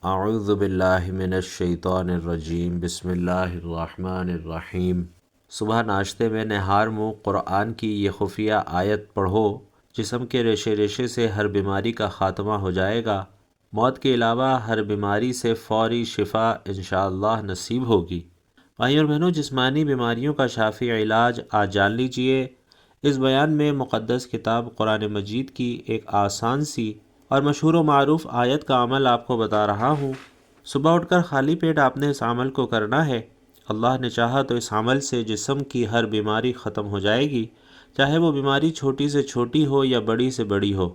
اعوذ باللہ من الشیطان الرجیم، بسم اللہ الرحمن الرحیم۔ صبح ناشتے میں نہار منہ قرآن کی یہ خفیہ آیت پڑھو، جسم کے ریشے ریشے سے ہر بیماری کا خاتمہ ہو جائے گا، موت کے علاوہ ہر بیماری سے فوری شفا انشاءاللہ نصیب ہوگی۔ بھائیوں اور بہنوں، جسمانی بیماریوں کا شافی علاج آج جان لیجئے۔ اس بیان میں مقدس کتاب قرآن مجید کی ایک آسان سی اور مشہور و معروف آیت کا عمل آپ کو بتا رہا ہوں۔ صبح اٹھ کر خالی پیٹ آپ نے اس عمل کو کرنا ہے۔ اللہ نے چاہا تو اس عمل سے جسم کی ہر بیماری ختم ہو جائے گی، چاہے وہ بیماری چھوٹی سے چھوٹی ہو یا بڑی سے بڑی ہو۔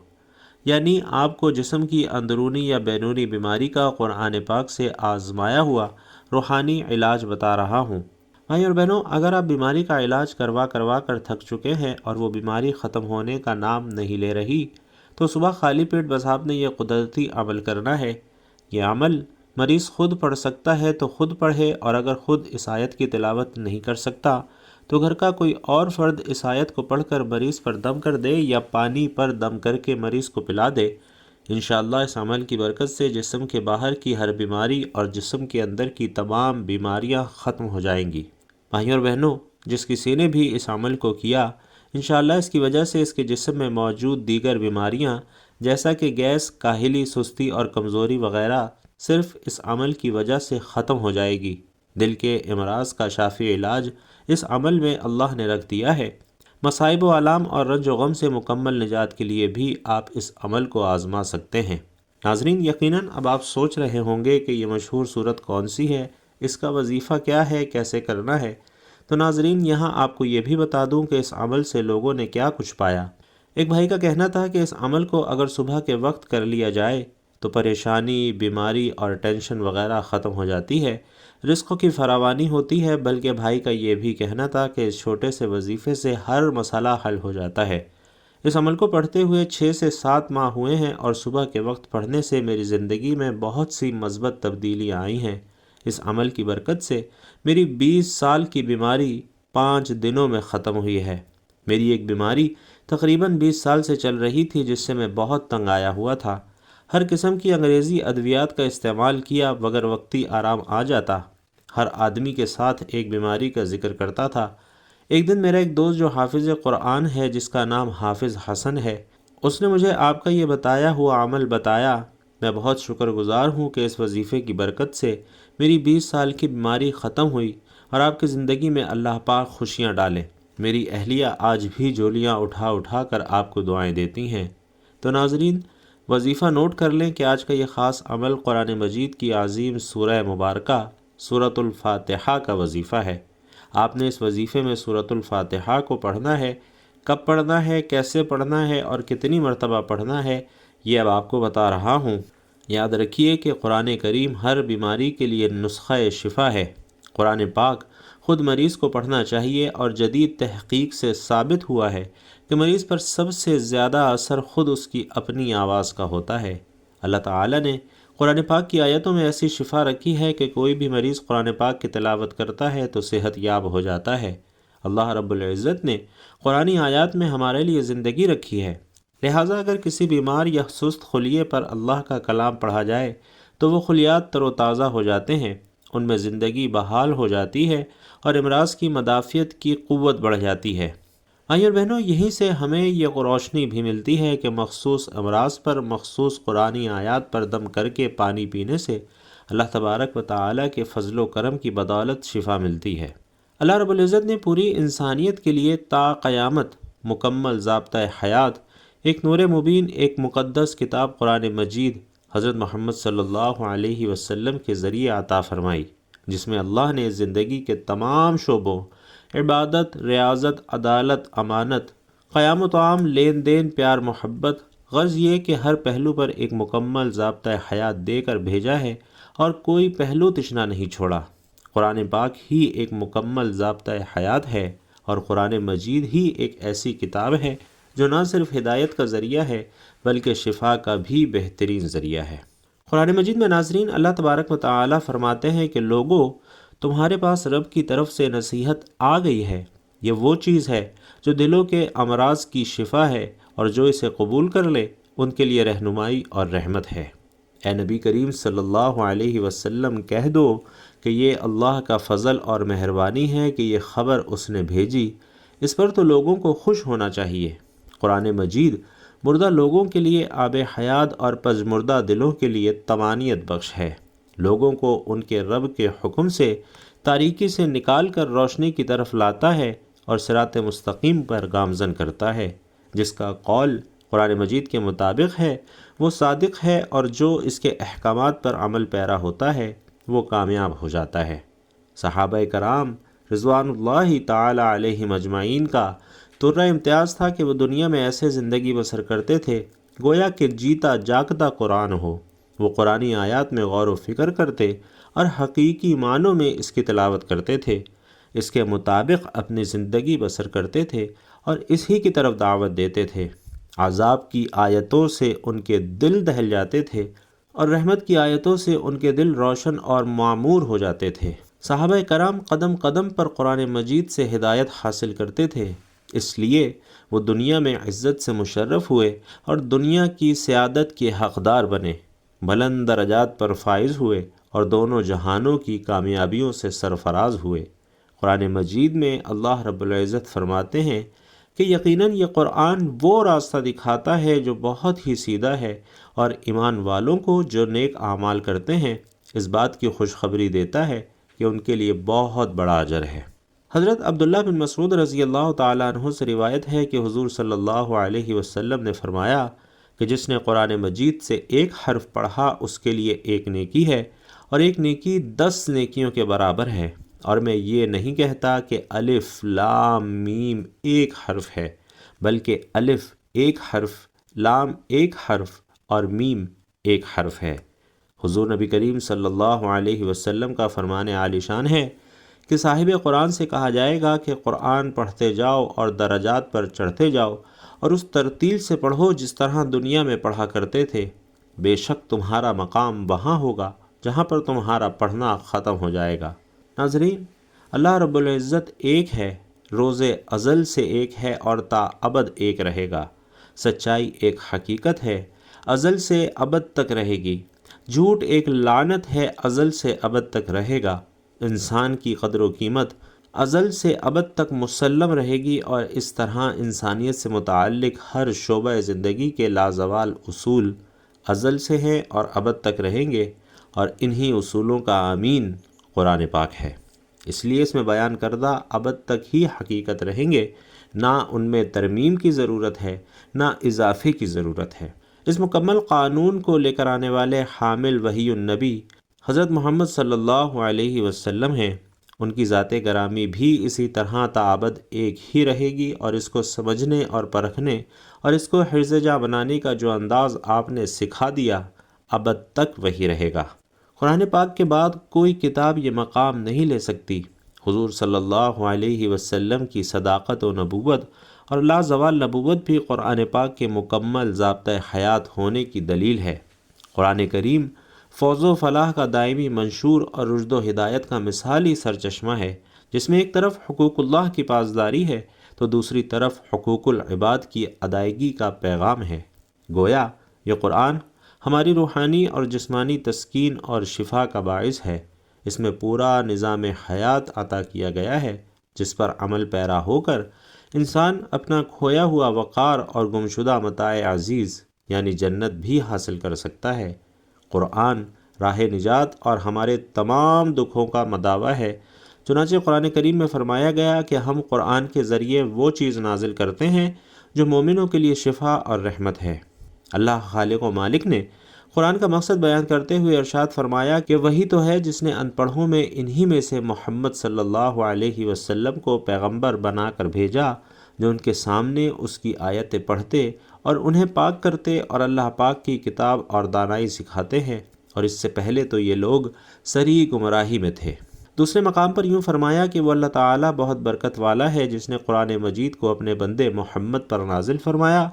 یعنی آپ کو جسم کی اندرونی یا بیرونی بیماری کا قرآن پاک سے آزمایا ہوا روحانی علاج بتا رہا ہوں۔ بھائی اور بہنوں، اگر آپ بیماری کا علاج کروا کر تھک چکے ہیں اور وہ بیماری ختم ہونے کا نام نہیں لے رہی، تو صبح خالی پیٹ بس آپ نے یہ قدرتی عمل کرنا ہے۔ یہ عمل مریض خود پڑھ سکتا ہے تو خود پڑھے، اور اگر خود اس آیت کی تلاوت نہیں کر سکتا تو گھر کا کوئی اور فرد اس آیت کو پڑھ کر مریض پر دم کر دے یا پانی پر دم کر کے مریض کو پلا دے۔ انشاءاللہ اس عمل کی برکت سے جسم کے باہر کی ہر بیماری اور جسم کے اندر کی تمام بیماریاں ختم ہو جائیں گی۔ بھائیوں اور بہنوں، جس کسی نے بھی اس عمل کو کیا، انشاءاللہ اس کی وجہ سے اس کے جسم میں موجود دیگر بیماریاں جیسا کہ گیس، کاہلی، سستی اور کمزوری وغیرہ صرف اس عمل کی وجہ سے ختم ہو جائے گی۔ دل کے امراض کا شافی علاج اس عمل میں اللہ نے رکھ دیا ہے۔ مصائب و آلام اور رنج و غم سے مکمل نجات کے لیے بھی آپ اس عمل کو آزما سکتے ہیں۔ ناظرین، یقیناً اب آپ سوچ رہے ہوں گے کہ یہ مشہور صورت کون سی ہے، اس کا وظیفہ کیا ہے، کیسے کرنا ہے۔ تو ناظرین، یہاں آپ کو یہ بھی بتا دوں کہ اس عمل سے لوگوں نے کیا کچھ پایا۔ ایک بھائی کا کہنا تھا کہ اس عمل کو اگر صبح کے وقت کر لیا جائے تو پریشانی، بیماری اور ٹینشن وغیرہ ختم ہو جاتی ہے، رزق کی فراوانی ہوتی ہے۔ بلکہ بھائی کا یہ بھی کہنا تھا کہ اس چھوٹے سے وظیفے سے ہر مسئلہ حل ہو جاتا ہے۔ اس عمل کو پڑھتے ہوئے 6 سے 7 ماہ ہوئے ہیں اور صبح کے وقت پڑھنے سے میری زندگی میں بہت سی مثبت تبدیلیاں آئی ہیں۔ اس عمل کی برکت سے میری 20 سال کی بیماری 5 دنوں میں ختم ہوئی ہے۔ میری ایک بیماری تقریباً 20 سال سے چل رہی تھی، جس سے میں بہت تنگ آیا ہوا تھا۔ ہر قسم کی انگریزی ادویات کا استعمال کیا مگر وقتی آرام آ جاتا۔ ہر آدمی کے ساتھ ایک بیماری کا ذکر کرتا تھا۔ ایک دن میرا ایک دوست جو حافظ قرآن ہے، جس کا نام حافظ حسن ہے، اس نے مجھے آپ کا یہ بتایا ہوا عمل بتایا۔ میں بہت شکر گزار ہوں کہ اس وظیفے کی برکت سے میری 20 سال کی بیماری ختم ہوئی اور آپ کی زندگی میں اللہ پاک خوشیاں ڈالے۔ میری اہلیہ آج بھی جولیاں اٹھا اٹھا کر آپ کو دعائیں دیتی ہیں۔ تو ناظرین، وظیفہ نوٹ کر لیں کہ آج کا یہ خاص عمل قرآن مجید کی عظیم سورہ مبارکہ سورۃ الفاتحہ کا وظیفہ ہے۔ آپ نے اس وظیفے میں سورۃ الفاتحہ کو پڑھنا ہے۔ کب پڑھنا ہے، کیسے پڑھنا ہے اور کتنی مرتبہ پڑھنا ہے، یہ اب آپ کو بتا رہا ہوں۔ یاد رکھیے کہ قرآن کریم ہر بیماری کے لیے نسخہ شفا ہے۔ قرآن پاک خود مریض کو پڑھنا چاہیے، اور جدید تحقیق سے ثابت ہوا ہے کہ مریض پر سب سے زیادہ اثر خود اس کی اپنی آواز کا ہوتا ہے۔ اللہ تعالیٰ نے قرآن پاک کی آیتوں میں ایسی شفا رکھی ہے کہ کوئی بھی مریض قرآن پاک کی تلاوت کرتا ہے تو صحت یاب ہو جاتا ہے۔ اللہ رب العزت نے قرآنی آیات میں ہمارے لیے زندگی رکھی ہے، لہٰذا اگر کسی بیمار یا سست خلیے پر اللہ کا کلام پڑھا جائے تو وہ خلیات تر و تازہ ہو جاتے ہیں، ان میں زندگی بحال ہو جاتی ہے اور امراض کی مدافعت کی قوت بڑھ جاتی ہے۔ بھائیو اور بہنوں، یہیں سے ہمیں یہ روشنی بھی ملتی ہے کہ مخصوص امراض پر مخصوص قرآنی آیات پر دم کر کے پانی پینے سے اللہ تبارک و تعالیٰ کے فضل و کرم کی بدولت شفا ملتی ہے۔ اللہ رب العزت نے پوری انسانیت کے لیے تا قیامت مکمل ضابطۂ حیات، ایک نور مبین، ایک مقدس کتاب قرآن مجید حضرت محمد صلی اللہ علیہ وسلم کے ذریعے عطا فرمائی، جس میں اللہ نے زندگی کے تمام شعبوں، عبادت، ریاضت، عدالت، امانت، قیام و طعام، لین دین، پیار محبت، غرض یہ کہ ہر پہلو پر ایک مکمل ضابطۂ حیات دے کر بھیجا ہے اور کوئی پہلو تشنا نہیں چھوڑا۔ قرآن پاک ہی ایک مکمل ضابطۂ حیات ہے، اور قرآن مجید ہی ایک ایسی کتاب ہے جو نہ صرف ہدایت کا ذریعہ ہے بلکہ شفا کا بھی بہترین ذریعہ ہے۔ قرآن مجید میں ناظرین، اللہ تبارک و تعالیٰ فرماتے ہیں کہ لوگوں، تمہارے پاس رب کی طرف سے نصیحت آ گئی ہے۔ یہ وہ چیز ہے جو دلوں کے امراض کی شفا ہے، اور جو اسے قبول کر لے ان کے لیے رہنمائی اور رحمت ہے۔ اے نبی کریم صلی اللہ علیہ وسلم کہہ دو کہ یہ اللہ کا فضل اور مہربانی ہے کہ یہ خبر اس نے بھیجی، اس پر تو لوگوں کو خوش ہونا چاہیے۔ قرآن مجید مردہ لوگوں کے لیے آب حیات اور پژمردہ دلوں کے لیے طمانینت بخش ہے، لوگوں کو ان کے رب کے حکم سے تاریکی سے نکال کر روشنی کی طرف لاتا ہے اور صراط مستقیم پر گامزن کرتا ہے۔ جس کا قول قرآن مجید کے مطابق ہے وہ صادق ہے، اور جو اس کے احکامات پر عمل پیرا ہوتا ہے وہ کامیاب ہو جاتا ہے۔ صحابہ کرام رضوان اللہ تعالی علیہم اجمعین کا ترہ امتیاز تھا کہ وہ دنیا میں ایسے زندگی بسر کرتے تھے گویا کہ جیتا جاگتا قرآن ہو۔ وہ قرآنی آیات میں غور و فکر کرتے اور حقیقی معنوں میں اس کی تلاوت کرتے تھے، اس کے مطابق اپنی زندگی بسر کرتے تھے اور اسی کی طرف دعوت دیتے تھے۔ عذاب کی آیتوں سے ان کے دل دہل جاتے تھے اور رحمت کی آیتوں سے ان کے دل روشن اور معمور ہو جاتے تھے۔ صحابہ کرام قدم قدم پر قرآن مجید سے ہدایت حاصل کرتے تھے، اس لیے وہ دنیا میں عزت سے مشرف ہوئے اور دنیا کی سعادت کے حقدار بنے، بلند درجات پر فائز ہوئے اور دونوں جہانوں کی کامیابیوں سے سرفراز ہوئے۔ قرآن مجید میں اللہ رب العزت فرماتے ہیں کہ یقیناً یہ قرآن وہ راستہ دکھاتا ہے جو بہت ہی سیدھا ہے، اور ایمان والوں کو جو نیک اعمال کرتے ہیں اس بات کی خوشخبری دیتا ہے کہ ان کے لیے بہت بڑا اجر ہے۔ حضرت عبداللہ بن مسعود رضی اللہ تعالیٰ عنہ سے روایت ہے کہ حضور صلی اللہ علیہ وسلم نے فرمایا کہ جس نے قرآن مجید سے ایک حرف پڑھا اس کے لیے ایک نیکی ہے، اور ایک نیکی 10 نیکیوں کے برابر ہے، اور میں یہ نہیں کہتا کہ الف لام میم ایک حرف ہے، بلکہ الف ایک حرف، لام ایک حرف اور میم ایک حرف ہے۔ حضور نبی کریم صلی اللہ علیہ وسلم کا فرمان عالی شان ہے کہ صاحب قرآن سے کہا جائے گا کہ قرآن پڑھتے جاؤ اور درجات پر چڑھتے جاؤ، اور اس ترتیل سے پڑھو جس طرح دنیا میں پڑھا کرتے تھے، بے شک تمہارا مقام وہاں ہوگا جہاں پر تمہارا پڑھنا ختم ہو جائے گا۔ ناظرین، اللہ رب العزت ایک ہے، روز ازل سے ایک ہے اور تا ابد ایک رہے گا۔ سچائی ایک حقیقت ہے، ازل سے ابد تک رہے گی۔ جھوٹ ایک لعنت ہے، ازل سے ابد تک رہے گا۔ انسان کی قدر و قیمت ازل سے ابد تک مسلم رہے گی، اور اس طرح انسانیت سے متعلق ہر شعبہ زندگی کے لازوال اصول ازل سے ہیں اور ابد تک رہیں گے، اور انہی اصولوں کا امین قرآن پاک ہے۔ اس لیے اس میں بیان کردہ ابد تک ہی حقیقت رہیں گے، نہ ان میں ترمیم کی ضرورت ہے نہ اضافے کی ضرورت ہے۔ اس مکمل قانون کو لے کر آنے والے حامل وحی النبی حضرت محمد صلی اللہ علیہ وسلم ہیں۔ ان کی ذات گرامی بھی اسی طرح تابد ایک ہی رہے گی، اور اس کو سمجھنے اور پرکھنے اور اس کو حرز جاں بنانے کا جو انداز آپ نے سکھا دیا ابد تک وہی رہے گا۔ قرآن پاک کے بعد کوئی کتاب یہ مقام نہیں لے سکتی۔ حضور صلی اللہ علیہ وسلم کی صداقت و نبوت اور لازوال نبوت بھی قرآن پاک کے مکمل ضابطۂ حیات ہونے کی دلیل ہے۔ قرآن کریم فوز و فلاح کا دائمی منشور اور رشد و ہدایت کا مثالی سرچشمہ ہے، جس میں ایک طرف حقوق اللہ کی پاسداری ہے تو دوسری طرف حقوق العباد کی ادائیگی کا پیغام ہے۔ گویا یہ قرآن ہماری روحانی اور جسمانی تسکین اور شفا کا باعث ہے۔ اس میں پورا نظام حیات عطا کیا گیا ہے، جس پر عمل پیرا ہو کر انسان اپنا کھویا ہوا وقار اور گمشدہ متاع عزیز یعنی جنت بھی حاصل کر سکتا ہے۔ قرآن راہ نجات اور ہمارے تمام دکھوں کا مداوع ہے۔ چنانچہ قرآن کریم میں فرمایا گیا کہ ہم قرآن کے ذریعے وہ چیز نازل کرتے ہیں جو مومنوں کے لیے شفا اور رحمت ہے۔ اللہ خالق و مالک نے قرآن کا مقصد بیان کرتے ہوئے ارشاد فرمایا کہ وہی تو ہے جس نے ان پڑھوں میں انہی میں سے محمد صلی اللہ علیہ وسلم کو پیغمبر بنا کر بھیجا، جو ان کے سامنے اس کی آیتیں پڑھتے اور انہیں پاک کرتے اور اللہ پاک کی کتاب اور دانائی سکھاتے ہیں، اور اس سے پہلے تو یہ لوگ سری گمراہی میں تھے۔ دوسرے مقام پر یوں فرمایا کہ وہ اللہ تعالیٰ بہت برکت والا ہے جس نے قرآن مجید کو اپنے بندے محمد پر نازل فرمایا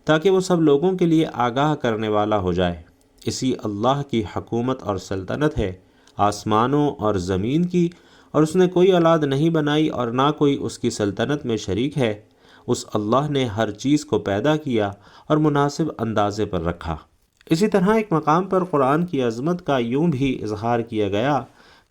تاکہ وہ سب لوگوں کے لیے آگاہ کرنے والا ہو جائے۔ اسی اللہ کی حکومت اور سلطنت ہے، آسمانوں اور زمین کی، اور اس نے کوئی اولاد نہیں بنائی اور نہ کوئی اس کی سلطنت میں شریک ہے۔ اس اللہ نے ہر چیز کو پیدا کیا اور مناسب اندازے پر رکھا۔ اسی طرح ایک مقام پر قرآن کی عظمت کا یوں بھی اظہار کیا گیا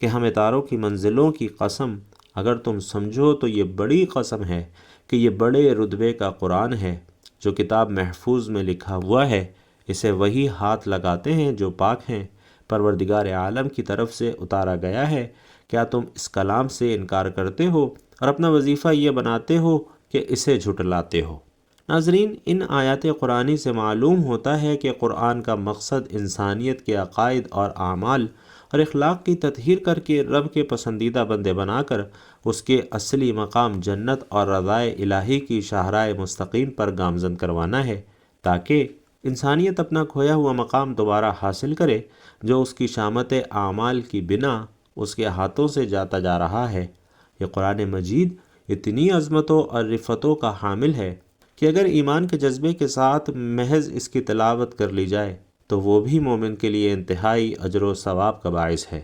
کہ ہم اتاروں کی منزلوں کی قسم، اگر تم سمجھو تو یہ بڑی قسم ہے کہ یہ بڑے رتبے کا قرآن ہے جو کتاب محفوظ میں لکھا ہوا ہے، اسے وہی ہاتھ لگاتے ہیں جو پاک ہیں، پروردگار عالم کی طرف سے اتارا گیا ہے۔ کیا تم اس کلام سے انکار کرتے ہو اور اپنا وظیفہ یہ بناتے ہو کہ اسے جھٹلاتے ہو؟ ناظرین، ان آیات قرآنی سے معلوم ہوتا ہے کہ قرآن کا مقصد انسانیت کے عقائد اور اعمال اور اخلاق کی تطہیر کر کے رب کے پسندیدہ بندے بنا کر اس کے اصلی مقام جنت اور رضائے الہی کی شاہراہ مستقیم پر گامزن کروانا ہے، تاکہ انسانیت اپنا کھویا ہوا مقام دوبارہ حاصل کرے جو اس کی شامت اعمال کی بنا اس کے ہاتھوں سے جاتا جا رہا ہے۔ یہ قرآن مجید اتنی عظمتوں اور رفتوں کا حامل ہے کہ اگر ایمان کے جذبے کے ساتھ محض اس کی تلاوت کر لی جائے تو وہ بھی مومن کے لیے انتہائی اجر و ثواب کا باعث ہے۔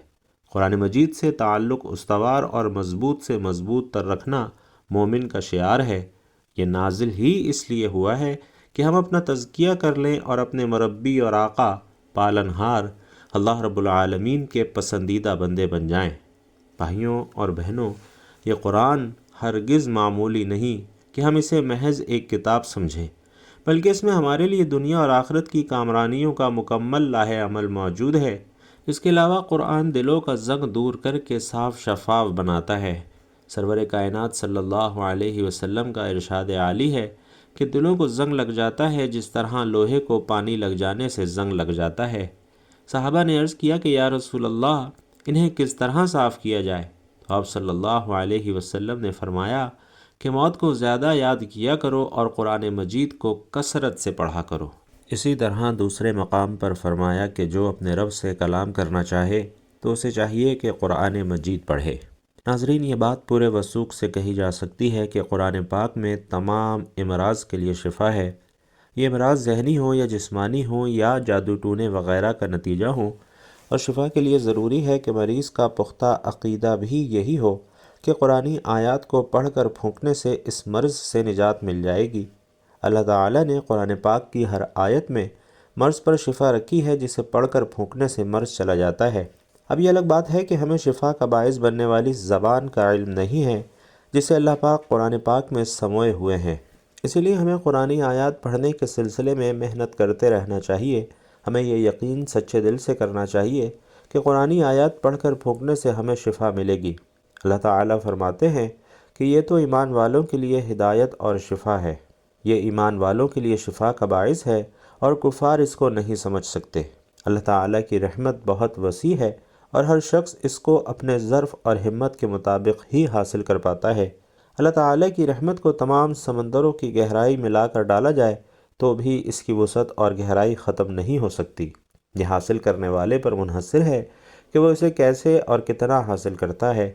قرآن مجید سے تعلق استوار اور مضبوط سے مضبوط تر رکھنا مومن کا شعار ہے۔ یہ نازل ہی اس لیے ہوا ہے کہ ہم اپنا تزکیہ کر لیں اور اپنے مربی اور آقا پالنہار اللہ رب العالمین کے پسندیدہ بندے بن جائیں۔ بھائیوں اور بہنوں، یہ قرآن ہرگز معمولی نہیں کہ ہم اسے محض ایک کتاب سمجھیں، بلکہ اس میں ہمارے لیے دنیا اور آخرت کی کامرانیوں کا مکمل لاہ عمل موجود ہے۔ اس کے علاوہ قرآن دلوں کا زنگ دور کر کے صاف شفاف بناتا ہے۔ سرور کائنات صلی اللہ علیہ وسلم کا ارشاد عالی ہے کہ دلوں کو زنگ لگ جاتا ہے جس طرح لوہے کو پانی لگ جانے سے زنگ لگ جاتا ہے۔ صحابہ نے عرض کیا کہ یا رسول اللہ، انہیں کس طرح صاف کیا جائے؟ تو آپ صلی اللہ علیہ وسلم نے فرمایا کہ موت کو زیادہ یاد کیا کرو اور قرآن مجید کو کثرت سے پڑھا کرو۔ اسی طرح دوسرے مقام پر فرمایا کہ جو اپنے رب سے کلام کرنا چاہے تو اسے چاہیے کہ قرآن مجید پڑھے۔ ناظرین، یہ بات پورے وثوق سے کہی جا سکتی ہے کہ قرآن پاک میں تمام امراض کے لیے شفا ہے۔ یہ امراض ذہنی ہوں یا جسمانی ہوں یا جادو ٹونے وغیرہ کا نتیجہ ہوں، اور شفا کے لیے ضروری ہے کہ مریض کا پختہ عقیدہ بھی یہی ہو کہ قرآنی آیات کو پڑھ کر پھونکنے سے اس مرض سے نجات مل جائے گی۔ اللہ تعالیٰ نے قرآن پاک کی ہر آیت میں مرض پر شفا رکھی ہے جسے پڑھ کر پھونکنے سے مرض چلا جاتا ہے۔ اب یہ الگ بات ہے کہ ہمیں شفا کا باعث بننے والی زبان کا علم نہیں ہے جسے اللہ پاک قرآن پاک میں سموئے ہوئے ہیں، اسی لیے ہمیں قرآنی آیات پڑھنے کے سلسلے میں محنت کرتے رہنا چاہیے۔ ہمیں یہ یقین سچے دل سے کرنا چاہیے کہ قرآنی آیات پڑھ کر پھونکنے سے ہمیں شفا ملے گی۔ اللہ تعالیٰ فرماتے ہیں کہ یہ تو ایمان والوں کے لیے ہدایت اور شفا ہے، یہ ایمان والوں کے لیے شفا کا باعث ہے اور کفار اس کو نہیں سمجھ سکتے۔ اللہ تعالیٰ کی رحمت بہت وسیع ہے اور ہر شخص اس کو اپنے ظرف اور ہمت کے مطابق ہی حاصل کر پاتا ہے۔ اللہ تعالیٰ کی رحمت کو تمام سمندروں کی گہرائی ملا کر ڈالا جائے تو بھی اس کی وسعت اور گہرائی ختم نہیں ہو سکتی۔ یہ حاصل کرنے والے پر منحصر ہے کہ وہ اسے کیسے اور کتنا حاصل کرتا ہے۔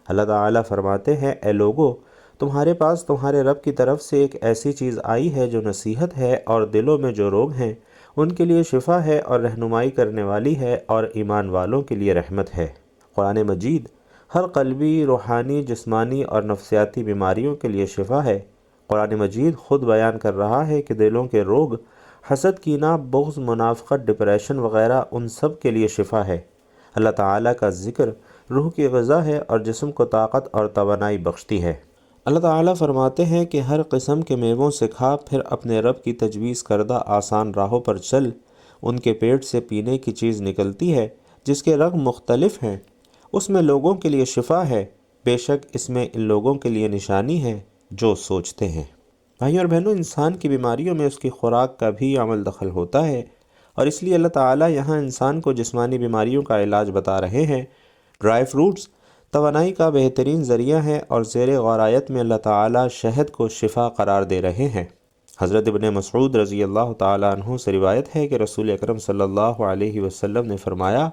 اللہ تعالیٰ فرماتے ہیں، اے لوگو، تمہارے پاس تمہارے رب کی طرف سے ایک ایسی چیز آئی ہے جو نصیحت ہے، اور دلوں میں جو روگ ہیں ان کے لیے شفا ہے اور رہنمائی کرنے والی ہے، اور ایمان والوں کے لیے رحمت ہے۔ قرآن مجید ہر قلبی، روحانی، جسمانی اور نفسیاتی بیماریوں کے لیے شفا ہے۔ قرآن مجید خود بیان کر رہا ہے کہ دلوں کے روگ، حسد، کینہ، بغض، منافقت، ڈپریشن وغیرہ ان سب کے لیے شفا ہے۔ اللہ تعالیٰ کا ذکر روح کی غذا ہے اور جسم کو طاقت اور توانائی بخشتی ہے۔ اللہ تعالیٰ فرماتے ہیں کہ ہر قسم کے میووں سے کھا، پھر اپنے رب کی تجویز کردہ آسان راہوں پر چل، ان کے پیٹ سے پینے کی چیز نکلتی ہے جس کے رنگ مختلف ہیں، اس میں لوگوں کے لیے شفا ہے، بے شک اس میں ان لوگوں کے لیے نشانی ہے جو سوچتے ہیں۔ بھائیوں اور بہنوں، انسان کی بیماریوں میں اس کی خوراک کا بھی عمل دخل ہوتا ہے، اور اس لیے اللہ تعالیٰ یہاں انسان کو جسمانی بیماریوں کا علاج بتا رہے ہیں۔ ڈرائی فروٹس توانائی کا بہترین ذریعہ ہیں، اور زیر غور آیت میں اللہ تعالیٰ شہد کو شفا قرار دے رہے ہیں۔ حضرت ابن مسعود رضی اللہ تعالیٰ عنہ سے روایت ہے کہ رسول اکرم صلی اللہ علیہ وسلم نے فرمایا،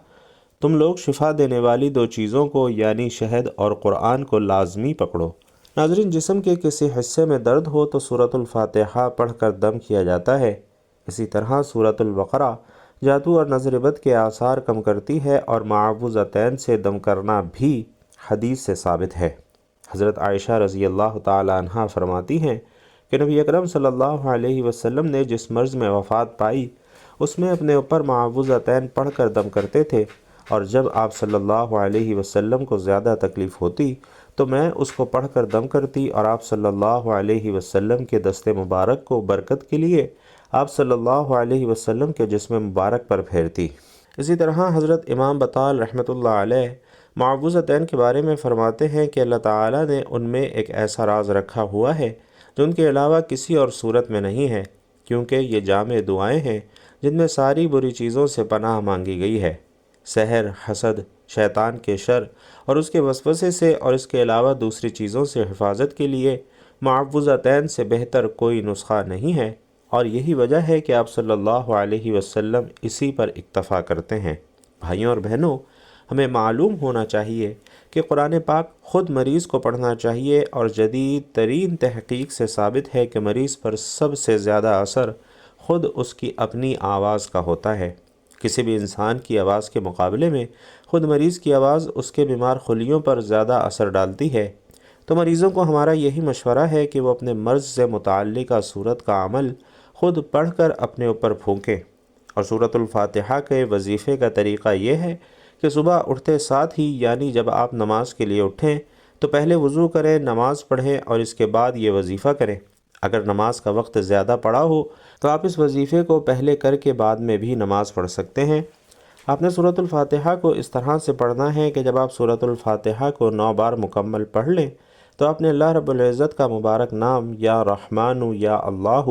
تم لوگ شفا دینے والی دو چیزوں کو یعنی شہد اور قرآن کو لازمی پکڑو۔ ناظرین، جسم کے کسی حصے میں درد ہو تو سورۃ الفاتحہ پڑھ کر دم کیا جاتا ہے۔ اسی طرح سورۃ البقرہ جادو اور نظر بد کے آثار کم کرتی ہے، اور معوذتین سے دم کرنا بھی حدیث سے ثابت ہے۔ حضرت عائشہ رضی اللہ تعالی عنہا فرماتی ہیں کہ نبی اکرم صلی اللہ علیہ وسلم نے جس مرض میں وفات پائی اس میں اپنے اوپر معوذتین پڑھ کر دم کرتے تھے، اور جب آپ صلی اللہ علیہ وسلم کو زیادہ تکلیف ہوتی تو میں اس کو پڑھ کر دم کرتی اور آپ صلی اللہ علیہ وسلم کے دست مبارک کو برکت کے لیے آپ صلی اللہ علیہ وسلم کے جسم مبارک پر پھیرتی۔ اسی طرح حضرت امام بطال رحمۃ اللہ علیہ معوذتین کے بارے میں فرماتے ہیں کہ اللہ تعالیٰ نے ان میں ایک ایسا راز رکھا ہوا ہے جو ان کے علاوہ کسی اور صورت میں نہیں ہے، کیونکہ یہ جامع دعائیں ہیں جن میں ساری بری چیزوں سے پناہ مانگی گئی ہے۔ سحر، حسد، شیطان کے شر اور اس کے وسوسے سے اور اس کے علاوہ دوسری چیزوں سے حفاظت کے لیے معوذتین سے بہتر کوئی نسخہ نہیں ہے، اور یہی وجہ ہے کہ آپ صلی اللہ علیہ وسلم اسی پر اکتفا کرتے ہیں۔ بھائیوں اور بہنوں، ہمیں معلوم ہونا چاہیے کہ قرآن پاک خود مریض کو پڑھنا چاہیے، اور جدید ترین تحقیق سے ثابت ہے کہ مریض پر سب سے زیادہ اثر خود اس کی اپنی آواز کا ہوتا ہے۔ کسی بھی انسان کی آواز کے مقابلے میں خود مریض کی آواز اس کے بیمار خلیوں پر زیادہ اثر ڈالتی ہے۔ تو مریضوں کو ہمارا یہی مشورہ ہے کہ وہ اپنے مرض سے متعلقہ صورت کا عمل خود پڑھ کر اپنے اوپر پھونکیں، اور سورۃ الفاتحہ کے وظیفے کا طریقہ یہ ہے کہ صبح اٹھتے ساتھ ہی، یعنی جب آپ نماز کے لیے اٹھیں تو پہلے وضو کریں، نماز پڑھیں اور اس کے بعد یہ وظیفہ کریں۔ اگر نماز کا وقت زیادہ پڑا ہو تو آپ اس وظیفے کو پہلے کر کے بعد میں بھی نماز پڑھ سکتے ہیں۔ آپ نے سورۃ الفاتحہ کو اس طرح سے پڑھنا ہے کہ جب آپ سورۃ الفاتحہ کو 9 بار مکمل پڑھ لیں تو آپ نے اللہ رب العزت کا مبارک نام یا رحمن یا اللہ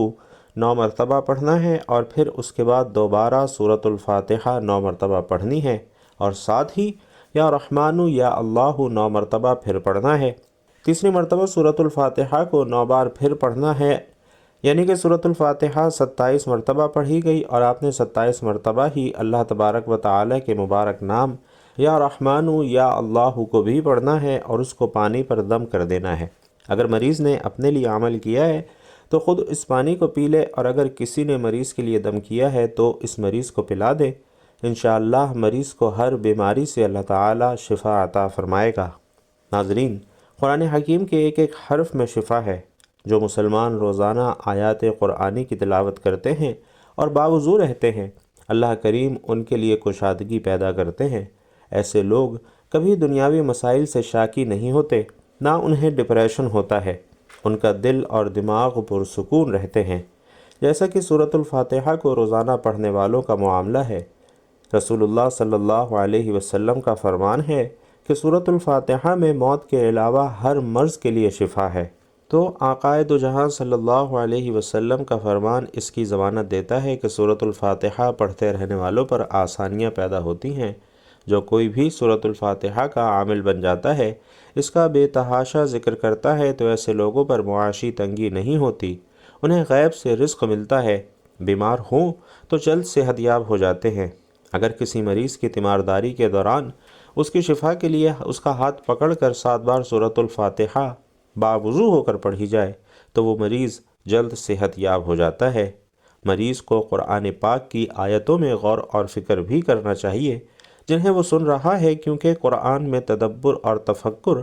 9 مرتبہ پڑھنا ہے، اور پھر اس کے بعد دوبارہ سورۃ الفاتحہ 9 مرتبہ پڑھنی ہے، اور ساتھ ہی یا رحمن یا اللہ 9 مرتبہ پھر پڑھنا ہے۔ تیسری مرتبہ سورۃ الفاتحہ کو 9 بار پھر پڑھنا ہے، یعنی کہ سورۃ الفاتحہ 27 مرتبہ پڑھی گئی، اور آپ نے 27 مرتبہ ہی اللہ تبارک و تعالی کے مبارک نام یا رحمن یا اللہ کو بھی پڑھنا ہے، اور اس کو پانی پر دم کر دینا ہے۔ اگر مریض نے اپنے لیے عمل کیا ہے تو خود اس پانی کو پی لے، اور اگر کسی نے مریض کے لیے دم کیا ہے تو اس مریض کو پلا دے۔ انشاءاللہ مریض کو ہر بیماری سے اللہ تعالی شفا عطا فرمائے گا۔ ناظرین، قرآن حکیم کے ایک ایک حرف میں شفا ہے۔ جو مسلمان روزانہ آیات قرآنی کی تلاوت کرتے ہیں اور باوضو رہتے ہیں، اللہ کریم ان کے لیے کشادگی پیدا کرتے ہیں۔ ایسے لوگ کبھی دنیاوی مسائل سے شاکی نہیں ہوتے، نہ انہیں ڈپریشن ہوتا ہے، ان کا دل اور دماغ پرسکون رہتے ہیں، جیسا کہ سورۃ الفاتحہ کو روزانہ پڑھنے والوں کا معاملہ ہے۔ رسول اللہ صلی اللہ علیہ وسلم کا فرمان ہے کہ سورۃ الفاتحہ میں موت کے علاوہ ہر مرض کے لیے شفا ہے۔ تو آقائے دو جہاں صلی اللہ علیہ وسلم کا فرمان اس کی ضمانت دیتا ہے کہ سورۃ الفاتحہ پڑھتے رہنے والوں پر آسانیاں پیدا ہوتی ہیں۔ جو کوئی بھی سورۃ الفاتحہ کا عامل بن جاتا ہے، اس کا بے تحاشا ذکر کرتا ہے، تو ایسے لوگوں پر معاشی تنگی نہیں ہوتی، انہیں غیب سے رزق ملتا ہے، بیمار ہوں تو جلد صحت یاب ہو جاتے ہیں۔ اگر کسی مریض کی تیمارداری کے دوران اس کی شفا کے لیے اس کا ہاتھ پکڑ کر 7 بار سورۃ الفاتحہ باوضو ہو کر پڑھی جائے تو وہ مریض جلد صحت یاب ہو جاتا ہے۔ مریض کو قرآن پاک کی آیتوں میں غور اور فکر بھی کرنا چاہیے جنہیں وہ سن رہا ہے، کیونکہ قرآن میں تدبر اور تفکر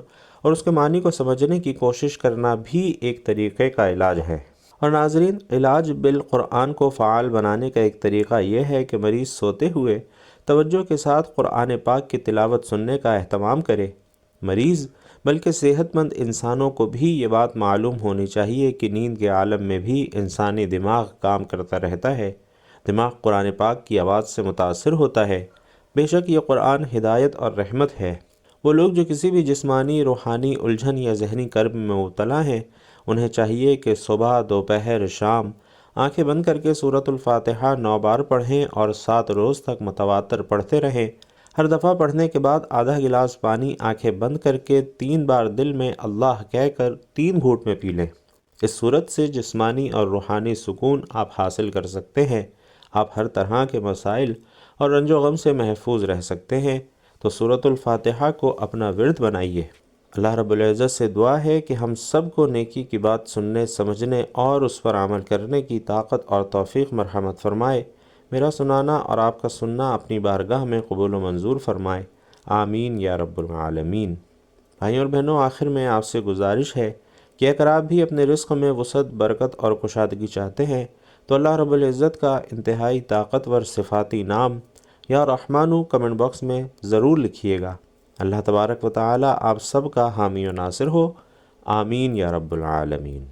اور اس کے معنی کو سمجھنے کی کوشش کرنا بھی ایک طریقے کا علاج ہے۔ اور ناظرین، علاج بالقرآن کو فعال بنانے کا ایک طریقہ یہ ہے کہ مریض سوتے ہوئے توجہ کے ساتھ قرآن پاک کی تلاوت سننے کا اہتمام کرے۔ مریض بلکہ صحت مند انسانوں کو بھی یہ بات معلوم ہونی چاہیے کہ نیند کے عالم میں بھی انسانی دماغ کام کرتا رہتا ہے۔ دماغ قرآن پاک کی آواز سے متاثر ہوتا ہے۔ بے شک یہ قرآن ہدایت اور رحمت ہے۔ وہ لوگ جو کسی بھی جسمانی، روحانی الجھن یا ذہنی کرب میں مبتلا ہیں، انہیں چاہیے کہ صبح، دوپہر، شام آنکھیں بند کر کے سورۃ الفاتحہ 9 بار پڑھیں اور 7 روز تک متواتر پڑھتے رہیں۔ ہر دفعہ پڑھنے کے بعد آدھا گلاس پانی آنکھیں بند کر کے 3 بار دل میں اللہ کہہ کر 3 گھونٹ میں پی لیں۔ اس صورت سے جسمانی اور روحانی سکون آپ حاصل کر سکتے ہیں۔ آپ ہر طرح کے مسائل اور رنج و غم سے محفوظ رہ سکتے ہیں۔ تو سورۃ الفاتحہ کو اپنا ورد بنائیے۔ اللہ رب العزت سے دعا ہے کہ ہم سب کو نیکی کی بات سننے، سمجھنے اور اس پر عمل کرنے کی طاقت اور توفیق مرحمت فرمائے۔ میرا سنانا اور آپ کا سننا اپنی بارگاہ میں قبول و منظور فرمائے، آمین یا رب العالمین۔ بھائیوں اور بہنوں، آخر میں آپ سے گزارش ہے کہ اگر آپ بھی اپنے رزق میں وسعت، برکت اور کشادگی چاہتے ہیں تو اللہ رب العزت کا انتہائی طاقتور صفاتی نام یا رحمانو کمنٹ باکس میں ضرور لکھیے گا۔ اللہ تبارک و تعالی آپ سب کا حامی و ناصر ہو، آمین یا رب العالمین۔